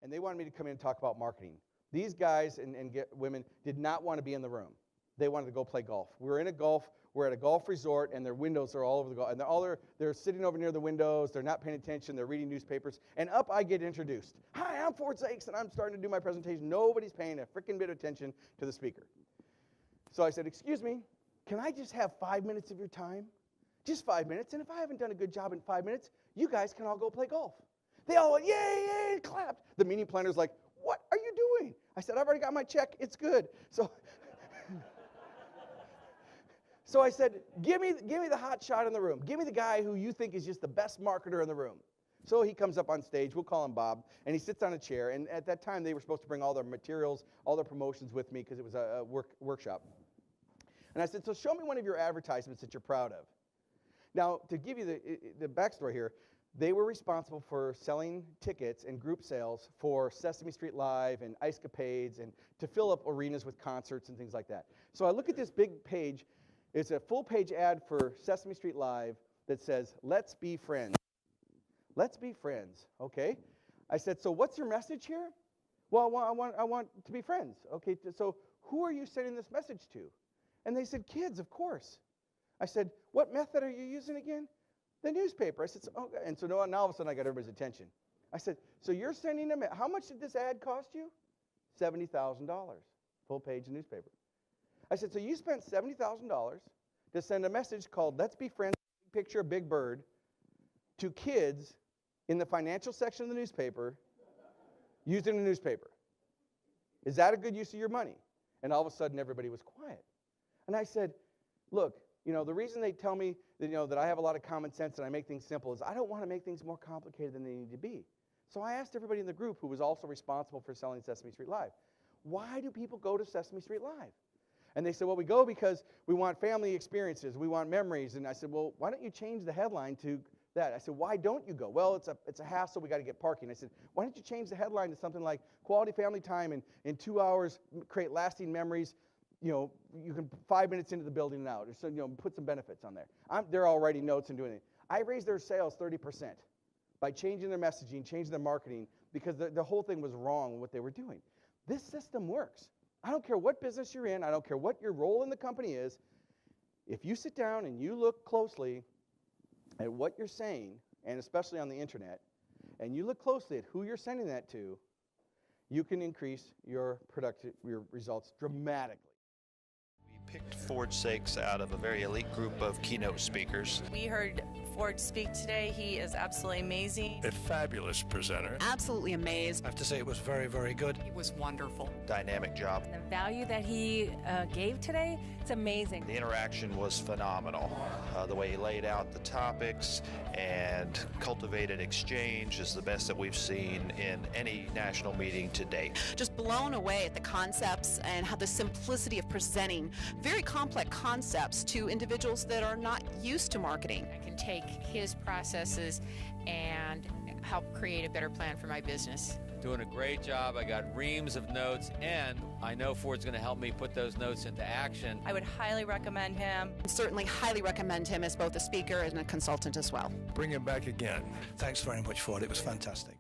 and they wanted me to come in and talk about marketing. These guys and women did not want to be in the room. They wanted to go play golf. We're at a golf resort, and their windows are all over the golf, and they're sitting over near the windows. They're not paying attention. They're reading newspapers, and up I get introduced. Hi, I'm Ford Saeks, and I'm starting to do my presentation. Nobody's paying a freaking bit of attention to the speaker. So I said, excuse me, can I just have 5 minutes of your time? Just 5 minutes, and if I haven't done a good job in 5 minutes, you guys can all go play golf. They all went, yay, yay, and clapped. The meeting planner's like, what are you doing? I said, I've already got my check. It's good. So I said, give me the hot shot in the room. Give me the guy who you think is just the best marketer in the room. So he comes up on stage. We'll call him Bob. And he sits on a chair. And at that time, they were supposed to bring all their materials, all their promotions with me because it was a workshop. And I said, so show me one of your advertisements that you're proud of. Now, to give you the backstory here, they were responsible for selling tickets and group sales for Sesame Street Live and Ice Capades and to fill up arenas with concerts and things like that. So I look at this big page. It's a full-page ad for Sesame Street Live that says, let's be friends. Let's be friends, okay? I said, so what's your message here? Well, I want to be friends. Okay, so who are you sending this message to? And they said, kids, of course. I said, what method are you using again? The newspaper. I said, oh, and so now all of a sudden I got everybody's attention. I said, so you're sending them, how much did this ad cost you? $70,000, full-page newspaper. I said, so you spent $70,000 to send a message called Let's Be Friends, big picture of Big Bird, to kids in the financial section of the newspaper using a newspaper. Is that a good use of your money? And all of a sudden, everybody was quiet. And I said, look, the reason they tell me that, that I have a lot of common sense and I make things simple is I don't want to make things more complicated than they need to be. So I asked everybody in the group who was also responsible for selling Sesame Street Live, why do people go to Sesame Street Live? And they said, well, we go because we want family experiences. We want memories. And I said, well, why don't you change the headline to that? I said, why don't you go? Well, it's a hassle. We got to get parking. I said, why don't you change the headline to something like quality family time and in 2 hours create lasting memories. You can 5 minutes into the building and out. Or so, put some benefits on there. They're all writing notes and doing it. I raised their sales 30% by changing their messaging, changing their marketing, because the whole thing was wrong with what they were doing. This system works. I don't care what business you're in. I don't care what your role in the company is. If you sit down and you look closely at what you're saying, and especially on the internet, and you look closely at who you're sending that to, you can increase your results dramatically. We picked Ford Saeks out of a very elite group of keynote speakers. We heard Ford speak today. He is absolutely amazing. A fabulous presenter. Absolutely amazed. I have to say it was very, very good. It was wonderful. Dynamic job. The value that he gave today, it's amazing. The interaction was phenomenal. The way he laid out the topics and cultivated exchange is the best that we've seen in any national meeting to date. Just blown away at the concepts and how the simplicity of presenting very complex concepts to individuals that are not used to marketing. I can take his processes and help create a better plan for my business. Doing a great job. I got reams of notes, and I know Ford's going to help me put those notes into action. I would highly recommend him. Certainly highly recommend him as both a speaker and a consultant as well. Bring him back again. Thanks very much, Ford. It was fantastic.